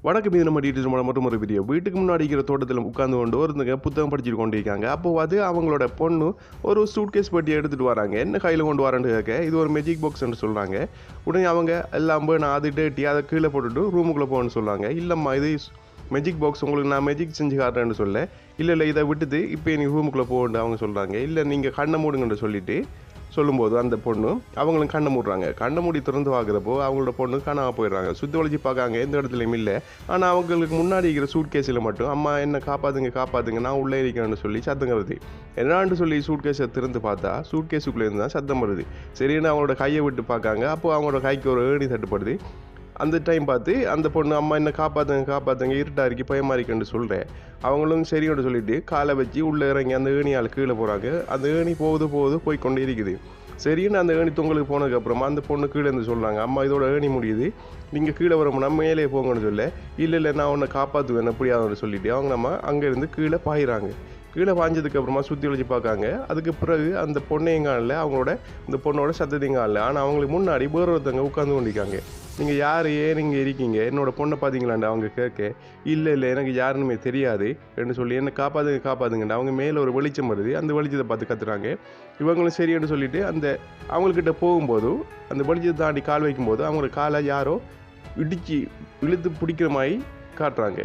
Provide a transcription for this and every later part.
வடக்கு மீது நம்ம டீட்டெயில்ஸ் மற்றும் ஒரு வீடியோ வீட்டுக்கு முன்னாடி இருக்கிற தோட்டத்தில் உட்காந்து கொண்டு ஒருத்தங்க புத்தகம் படிச்சுட்டு கொண்டு இருக்காங்க. அப்போ அது அவங்களோட பொண்ணு ஒரு சூட்கேஸ் பெட்டி எடுத்துகிட்டு வராங்க. என்ன கையில் கொண்டு வரேன்னு கேட்க இது ஒரு மேஜிக் பாக்ஸ்ன்னு சொல்கிறாங்க. உடனே அவங்க எல்லாம் நான் அது டேட்டி அதை கீழே போட்டுட்டு ரூமுக்குள்ளே போகணும்னு சொல்கிறாங்க. இல்லைம்மா இது மேஜிக் பாக்ஸ் உங்களுக்கு நான் மேஜிக் செஞ்சு காட்டுறேன்னு சொல்ல இல்லை இதை விட்டுட்டு இப்போ நீங்கள் ரூமுக்குள்ளே போகணுன்னு அவங்க சொல்கிறாங்க. இல்லை நீங்கள் கண்ணை மூடுங்கன்னு சொல்லிவிட்டு சொல்லும்போது அந்த பொண்ணு அவங்களும் கண்ணை மூடுறாங்க. கண்ணை மூடி திறந்து பார்க்குறப்போ அவங்களோட பொண்ணு காணாமல் போயிடுறாங்க. சுற்றி வளைச்சி பார்க்காங்க, எந்த இடத்துலையும் இல்லை. ஆனால் அவங்களுக்கு முன்னாடி இருக்கிற சூட் கேஸில் மட்டும் அம்மா என்ன காப்பாற்றுங்க நான் உள்ளே இருக்கேன்னு சொல்லி சத்தம் வருது. என்னான்னு சொல்லி சூட் கேஸை திறந்து பார்த்தா சூட் கேஸுக்குள்ளேருந்து தான் சத்தம் வருது. சரின்னு அவங்களோட கையை விட்டு பார்க்காங்க. அப்போது அவங்களோட கைக்கு ஒரு ஏணி தட்டுப்படுது. அந்த டைம் பார்த்து அந்த பொண்ணு அம்மா என்ன காப்பாற்றுங்க இருட்டா இருக்கு பயமா இருக்குன்னு சொல்கிறேன். அவங்களும் சரியோட சொல்லிட்டு காலை வச்சு உள்ளே இறங்கி அந்த ஏணியால் கீழே போகிறாங்க. அந்த ஏணி போய் கொண்டே இருக்குது. சரின்னு அந்த ஏணி தொங்கலுக்கு போனதுக்கப்புறமா அந்த பொண்ணு கீழே இருந்து சொல்கிறாங்க, அம்மா இதோட ஏணி முடியுது, நீங்கள் கீழே வரமுன்னா மேலே போங்கன்னு சொல்ல இல்லை நான் உன்னை காப்பாற்றுவேன் எப்படியாதுன்னு சொல்லிட்டு அவங்க நம்ம அங்கேருந்து கீழே பாயிறாங்க. கீழே பாய்ஞ்சதுக்கப்புறமா சுற்றி வளைச்சி பார்க்காங்க. அதுக்கு பிறகு அந்த பொண்ணையும் காணல, அவங்களோட இந்த பொண்ணோட சத்தத்தையும் காணல. ஆனால் அவங்களுக்கு முன்னாடி வேறு ஒருத்தவங்க உட்காந்து கொண்டிருக்காங்க. நீங்கள் யார் ஏன் நீங்கள் இருக்கீங்க என்னோடய பொண்ணை பார்த்தீங்களாண்டு அவங்க கேட்க இல்லை எனக்கு யாருன்னுமே தெரியாது என்று சொல்லி என்னை காப்பாற்றுங்கன்னு அவங்க மேலே ஒரு வெளிச்சம் வருது. அந்த வெளிச்சத்தை பார்த்து கத்துறாங்க. இவங்களும் சரின்னு சொல்லிவிட்டு அந்த அவங்கக்கிட்ட போகும்போதும் அந்த வெளிச்சத்தை தாண்டி கால் வைக்கும்போது அவங்களோட காலை யாரோ இழுத்து பிடிக்கிற மாதிரி காட்டுறாங்க.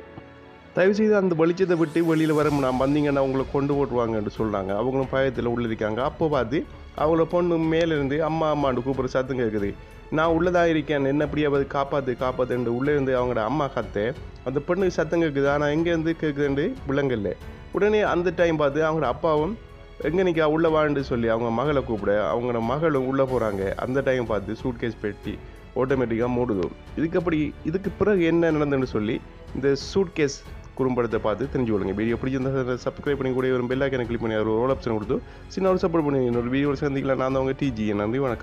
தயவுசெய்து அந்த வெளிச்சத்தை விட்டு வெளியில் வர நான் வந்தீங்கன்னா அவங்கள கொண்டு போட்டுருவாங்கன்னு சொல்கிறாங்க. அவங்களும் பயத்தில் உள்ளிருக்காங்க. அப்போ பார்த்து அவங்கள பொண்ணு மேலேருந்து அம்மாண்டு கூப்பிட்ற சத்தம் கேட்குது. நான் உள்ளதாக இருக்கேன் என்ன எப்படியாவது காப்பாற்றுன்னு உள்ளே இருந்து அவங்களோட அம்மா கத்த அந்த பொண்ணுக்கு சத்தம் கேட்குது. ஆனால் எங்கேருந்து கேட்குதுன்னு விலங்கல்ல. உடனே அந்த டைம் பார்த்து அவங்களோட அப்பாவும் எங்கே நிற்கா உள்ளே வான்னு சொல்லி அவங்க மகளை கூப்பிட அவங்களோட மகளும் உள்ளே போகிறாங்க. அந்த டைம் பார்த்து சூட்கேஸ் பெட்டி ஆட்டோமேட்டிக்காக மூடுதும். இதுக்கு பிறகு என்ன நடந்ததுன்னு சொல்லி இந்த சூட்கேஸ் குறும்படத்தை பார்த்து தெரிஞ்சு கொள்ளுங்க. வீடியோ பிடிச்சிருந்தா சப்ஸ்கிரைப் பண்ணி கூட ஒரு பெல் ஐக்கனை கிளிக் பண்ணி ஒரு ரோல் ஆப்ஷன் கொடுத்து சின்ன ஒரு சப்போர்ட் பண்ணி இன்னொரு வீடியோ சந்திக்கலாம். நான் தான் உங்கள் டிஜி. நன்றி, வணக்கம்.